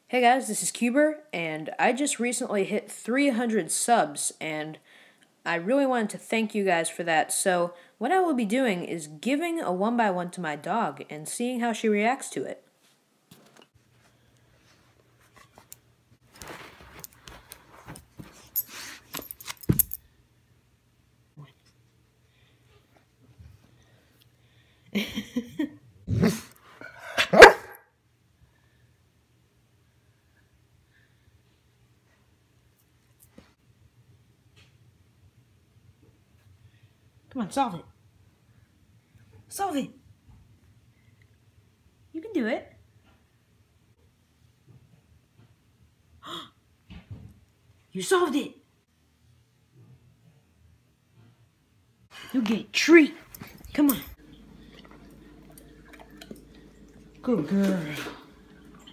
Hey guys, this is Cubyr, and I just recently hit 300 subs, and I really wanted to thank you guys for that. So, what I will be doing is giving a 1x1 to my dog and seeing how she reacts to it. Come on, solve it. Solve it. You can do it. You solved it. You'll get a treat. Come on. Good girl.